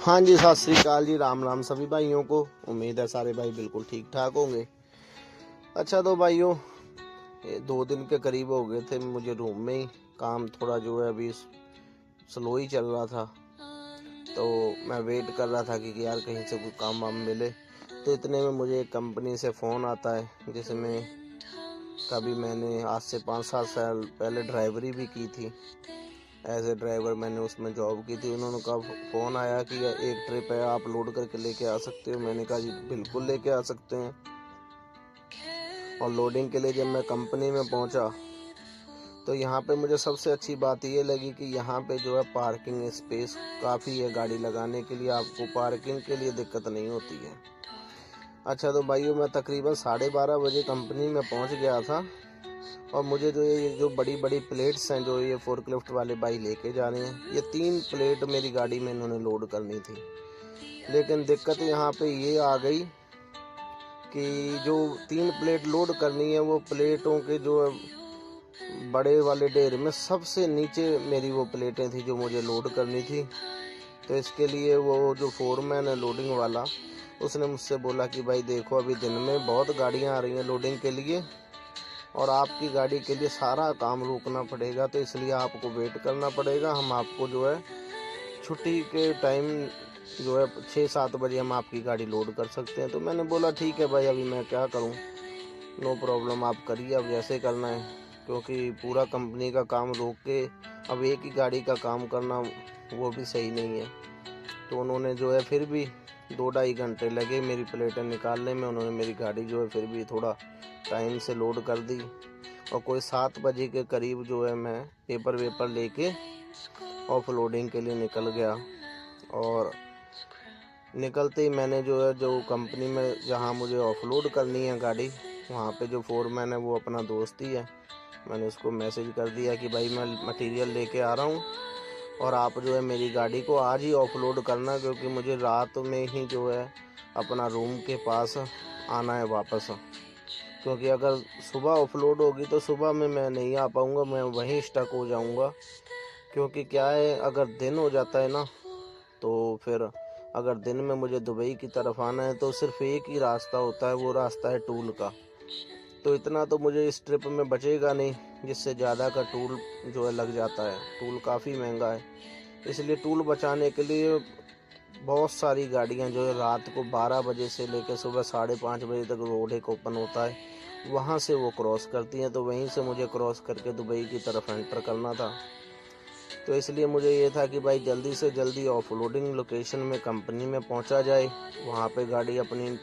हाँ जी, सत श्री अकाल जी, राम राम सभी भाइयों को। उम्मीद है सारे भाई बिल्कुल ठीक ठाक होंगे। अच्छा तो भाइयों, ये 2 दिन के करीब हो गए थे मुझे रूम में ही काम थोड़ा जो है अभी स्लो ही चल रहा था। तो मैं वेट कर रहा था कि यार कहीं से कोई काम वाम मिले। तो इतने में मुझे एक कंपनी से फ़ोन आता है जिसमें कभी मैंने आज से 5-7 साल पहले ड्राइवरी भी की थी। एज ए ड्राइवर मैंने उसमें जॉब की थी। उन्होंने कहा फ़ोन आया कि एक ट्रिप है, आप लोड करके लेके आ सकते हो। मैंने कहा जी बिल्कुल लेके आ सकते हैं। और लोडिंग के लिए जब मैं कंपनी में पहुंचा तो यहाँ पे मुझे सबसे अच्छी बात ये लगी कि यहाँ पे जो है पार्किंग स्पेस काफ़ी है गाड़ी लगाने के लिए, आपको पार्किंग के लिए दिक्कत नहीं होती है। अच्छा तो भाइयों, मैं तकरीबन 12:30 बजे कंपनी में पहुँच गया था। और मुझे जो ये जो बड़ी बड़ी प्लेट्स हैं जो ये फोर्कलिफ्ट वाले भाई लेके जा रहे हैं, ये 3 प्लेट मेरी गाड़ी में इन्होंने लोड करनी थी। लेकिन दिक्कत यहाँ पे ये आ गई कि जो 3 प्लेट लोड करनी है वो प्लेटों के जो बड़े वाले ढेर में सबसे नीचे मेरी वो प्लेटें थी जो मुझे लोड करनी थी। तो इसके लिए वो जो फोरमैन है लोडिंग वाला, उसने मुझसे बोला कि भाई देखो अभी दिन में बहुत गाड़ियाँ आ रही हैं लोडिंग के लिए और आपकी गाड़ी के लिए सारा काम रोकना पड़ेगा, तो इसलिए आपको वेट करना पड़ेगा। हम आपको जो है छुट्टी के टाइम जो है 6-7 बजे हम आपकी गाड़ी लोड कर सकते हैं। तो मैंने बोला ठीक है भाई, अभी मैं क्या करूं, नो प्रॉब्लम, आप करिए, अब जैसे करना है, क्योंकि पूरा कंपनी का काम रोक के अब एक ही गाड़ी का काम करना वो भी सही नहीं है। तो उन्होंने जो है फिर भी 2-2.5 घंटे लगे मेरी प्लेटें निकालने में। उन्होंने मेरी गाड़ी जो है फिर भी थोड़ा टाइम से लोड कर दी और कोई 7 बजे के करीब जो है मैं पेपर वेपर लेके ऑफ लोडिंग के लिए निकल गया। और निकलते ही मैंने जो है जो कंपनी में जहाँ मुझे ऑफलोड करनी है गाड़ी, वहाँ पे जो फोरमैन है वो अपना दोस्त ही है। मैंने उसको मैसेज कर दिया कि भाई मैं मटेरियल लेके आ रहा हूँ और आप जो है मेरी गाड़ी को आज ही ऑफलोड करना, क्योंकि मुझे रात में ही जो है अपना रूम के पास आना है वापस। क्योंकि अगर सुबह ऑफलोड होगी तो सुबह में मैं नहीं आ पाऊँगा, मैं वहीं स्टक हो जाऊँगा। क्योंकि क्या है, अगर दिन हो जाता है ना तो फिर अगर दिन में मुझे दुबई की तरफ आना है तो सिर्फ एक ही रास्ता होता है, वो रास्ता है टूल का। तो इतना तो मुझे इस ट्रिप में बचेगा नहीं, जिससे ज़्यादा का टूल जो है लग जाता है। टूल काफ़ी महंगा है, इसलिए टूल बचाने के लिए बहुत सारी गाड़ियां जो है रात को 12 बजे से लेकर सुबह 5:30 बजे तक रोड एक ओपन होता है, वहाँ से वो क्रॉस करती हैं। तो वहीं से मुझे क्रॉस करके दुबई की तरफ एंटर करना था। तो इसलिए मुझे ये था कि भाई जल्दी से जल्दी ऑफलोडिंग लोकेशन में कंपनी में पहुंचा जाए, वहाँ पे गाड़ी अपनी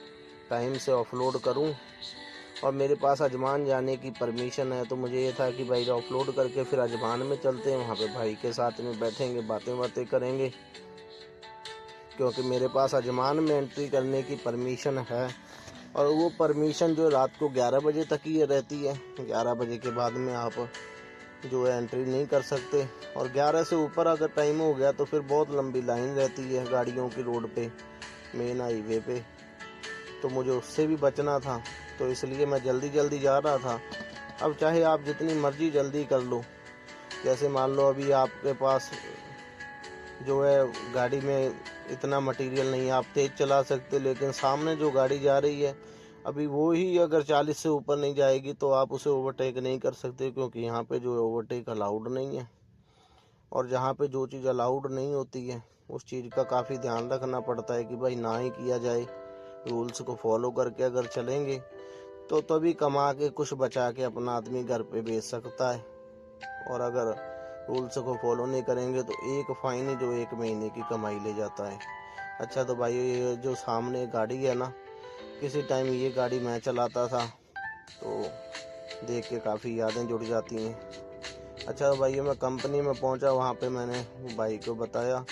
टाइम से ऑफलोड करूं। और मेरे पास अजमान जाने की परमिशन है, तो मुझे ये था कि भाई ऑफलोड करके फिर अजमान में चलते हैं, वहाँ पे भाई के साथ में बैठेंगे, बातें करेंगे। क्योंकि मेरे पास अजमान में एंट्री करने की परमिशन है और वो परमिशन जो रात को 11 बजे तक ही रहती है। 11 बजे के बाद में आप जो है एंट्री नहीं कर सकते। और 11 से ऊपर अगर टाइम हो गया तो फिर बहुत लंबी लाइन रहती है गाड़ियों की रोड पे, मेन हाईवे पे। तो मुझे उससे भी बचना था, तो इसलिए मैं जल्दी जल्दी जा रहा था। अब चाहे आप जितनी मर्जी जल्दी कर लो, जैसे मान लो अभी आपके पास जो है गाड़ी में इतना मटेरियल नहीं, आप तेज़ चला सकते, लेकिन सामने जो गाड़ी जा रही है अभी वो ही अगर 40 से ऊपर नहीं जाएगी तो आप उसे ओवरटेक नहीं कर सकते, क्योंकि यहाँ पे जो है ओवरटेक अलाउड नहीं है। और जहाँ पे जो चीज़ अलाउड नहीं होती है उस चीज़ का काफ़ी ध्यान रखना पड़ता है कि भाई ना ही किया जाए। रूल्स को फॉलो करके अगर चलेंगे तो तभी कमा के कुछ बचा के अपना आदमी घर पे बेच सकता है। और अगर रूल्स को फॉलो नहीं करेंगे तो एक फाइन ही जो 1 महीने की कमाई ले जाता है। अच्छा तो भाई, ये जो सामने गाड़ी है ना, किसी टाइम ये गाड़ी मैं चलाता था तो देख के काफ़ी यादें जुड़ जाती हैं। अच्छा तो भाई, मैं कंपनी में पहुंचा, वहाँ पे मैंने भाई को बताया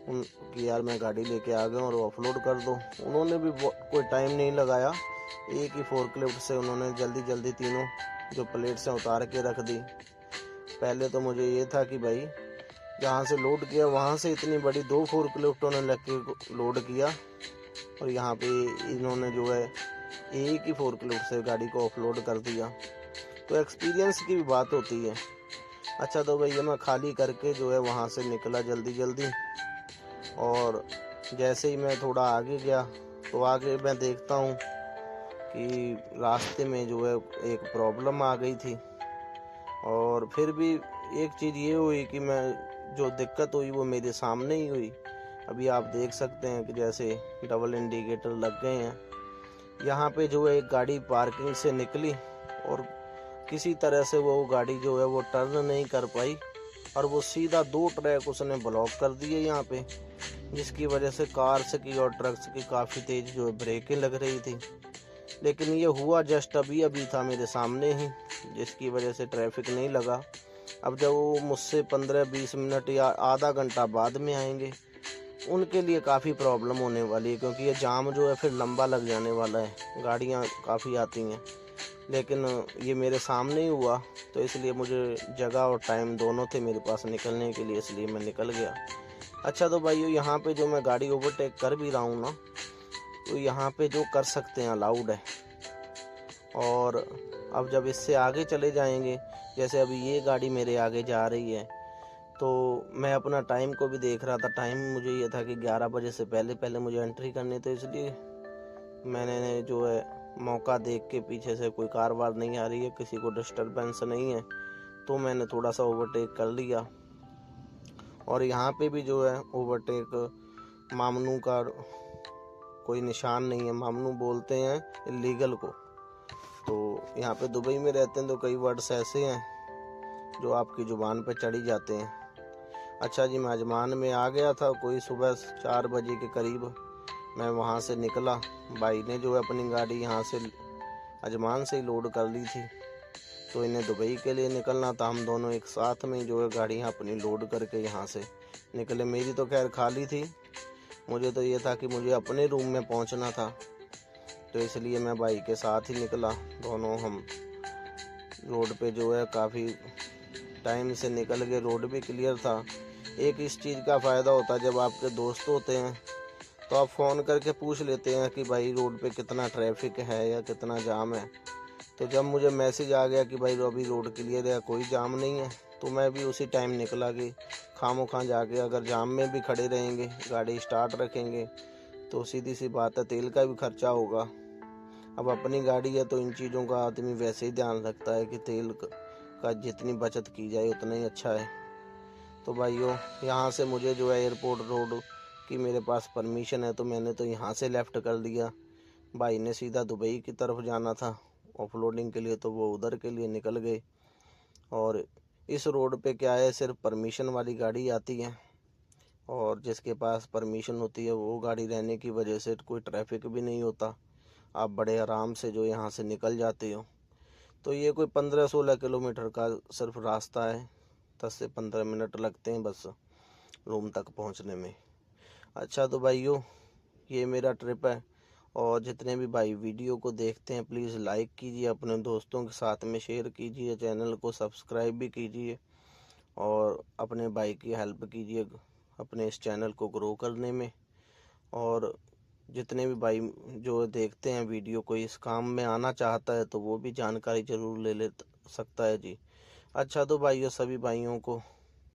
कि यार मैं गाड़ी लेके आ गया और ऑफलोड कर दो। उन्होंने भी कोई टाइम नहीं लगाया, एक ही फोर्कलिफ्ट से उन्होंने जल्दी जल्दी तीनों जो प्लेट्स हैं उतार के रख दी। पहले तो मुझे ये था कि भाई जहाँ से लोड किया वहाँ से इतनी बड़ी 2 फोर्कलिफ्टों ने लग के लोड किया और यहाँ पे इन्होंने जो है एक ही फोर्कलिफ्ट से गाड़ी को ऑफलोड कर दिया। तो एक्सपीरियंस की भी बात होती है। अच्छा तो भैया, मैं खाली करके जो है वहाँ से निकला जल्दी जल्दी और जैसे ही मैं थोड़ा आगे गया तो आगे मैं देखता हूँ कि रास्ते में जो है एक प्रॉब्लम आ गई थी। और फिर भी एक चीज़ ये हुई कि मैं जो दिक्कत हुई वो मेरे सामने ही हुई। अभी आप देख सकते हैं कि जैसे डबल इंडिकेटर लग गए हैं। यहाँ पे जो है एक गाड़ी पार्किंग से निकली और किसी तरह से वो गाड़ी जो है वो टर्न नहीं कर पाई और वो सीधा 2 ट्रैक उसने ब्लॉक कर दिए यहाँ पे, जिसकी वजह से कार्स की और ट्रक्स की काफ़ी तेज जो है ब्रेकें लग रही थी। लेकिन ये हुआ जस्ट अभी अभी था मेरे सामने ही, जिसकी वजह से ट्रैफिक नहीं लगा। अब जब वो मुझसे 15-20 मिनट या आधा घंटा बाद में आएंगे, उनके लिए काफ़ी प्रॉब्लम होने वाली है, क्योंकि ये जाम जो है फिर लंबा लग जाने वाला है, गाड़ियाँ काफ़ी आती हैं। लेकिन ये मेरे सामने ही हुआ, तो इसलिए मुझे जगह और टाइम दोनों थे मेरे पास निकलने के लिए, इसलिए मैं निकल गया। अच्छा तो भाइयों, यहाँ पे जो मैं गाड़ी ओवरटेक कर भी रहा हूँ ना, तो यहाँ पे जो कर सकते हैं अलाउड है। और अब जब इससे आगे चले जाएंगे, जैसे अभी ये गाड़ी मेरे आगे जा रही है, तो मैं अपना टाइम को भी देख रहा था। टाइम मुझे ये था कि 11 बजे से पहले पहले मुझे एंट्री करनी, तो इसलिए मैंने जो है मौका देख के, पीछे से कोई कार वार नहीं आ रही है, किसी को डिस्टर्बेंस नहीं है, तो मैंने थोड़ा सा ओवरटेक कर लिया। और यहाँ पे भी जो है ओवरटेक मामनू का कोई निशान नहीं है। मामनू बोलते हैं इलीगल को। तो यहाँ पे दुबई में रहते हैं तो कई वर्ड्स ऐसे हैं जो आपकी ज़ुबान पे चढ़ी जाते हैं। अच्छा जी, मैं अजमान में आ गया था कोई सुबह 4 बजे के करीब। मैं वहाँ से निकला, भाई ने जो है अपनी गाड़ी यहाँ से अजमान से ही लोड कर ली थी, तो इन्हें दुबई के लिए निकलना था। हम दोनों एक साथ में जो है गाड़ियाँ अपनी लोड करके यहाँ से निकले। मेरी तो खैर खाली थी, मुझे तो ये था कि मुझे अपने रूम में पहुँचना था, तो इसलिए मैं भाई के साथ ही निकला। दोनों हम रोड पे जो है काफ़ी टाइम से निकल गए, रोड भी क्लियर था। एक इस चीज़ का फ़ायदा होता है, जब आपके दोस्त होते हैं तो आप फ़ोन करके पूछ लेते हैं कि भाई रोड पे कितना ट्रैफिक है या कितना जाम है। तो जब मुझे मैसेज आ गया कि भाई अभी रोड क्लियर है, कोई जाम नहीं है, तो मैं भी उसी टाइम निकला कि खामोखा जाके अगर जाम में भी खड़े रहेंगे, गाड़ी स्टार्ट रखेंगे, तो सीधी सी बात है तेल का भी खर्चा होगा। अब अपनी गाड़ी है तो इन चीज़ों का आदमी वैसे ही ध्यान रखता है कि तेल का जितनी बचत की जाए उतना ही अच्छा है। तो भाइयों, यहाँ से मुझे जो है एयरपोर्ट रोड की मेरे पास परमिशन है, तो मैंने तो यहाँ से लेफ़्ट कर दिया। भाई ने सीधा दुबई की तरफ जाना था ऑफलोडिंग के लिए, तो वो उधर के लिए निकल गए। और इस रोड पे क्या है, सिर्फ परमिशन वाली गाड़ी आती है, और जिसके पास परमिशन होती है वो गाड़ी रहने की वजह से कोई ट्रैफिक भी नहीं होता। आप बड़े आराम से जो यहाँ से निकल जाते हो। तो ये कोई 15-16 किलोमीटर का सिर्फ रास्ता है, 10 से 15 मिनट लगते हैं बस रूम तक पहुँचने में। अच्छा तो भाइयों, ये मेरा ट्रिप है, और जितने भी भाई वीडियो को देखते हैं प्लीज़ लाइक कीजिए, अपने दोस्तों के साथ में शेयर कीजिए, चैनल को सब्सक्राइब भी कीजिए, और अपने भाई की हेल्प कीजिए अपने इस चैनल को ग्रो करने में। और जितने भी भाई जो देखते हैं वीडियो को इस काम में आना चाहता है, तो वो भी जानकारी ज़रूर ले सकता है जी। अच्छा तो भाइयों, सभी भाइयों को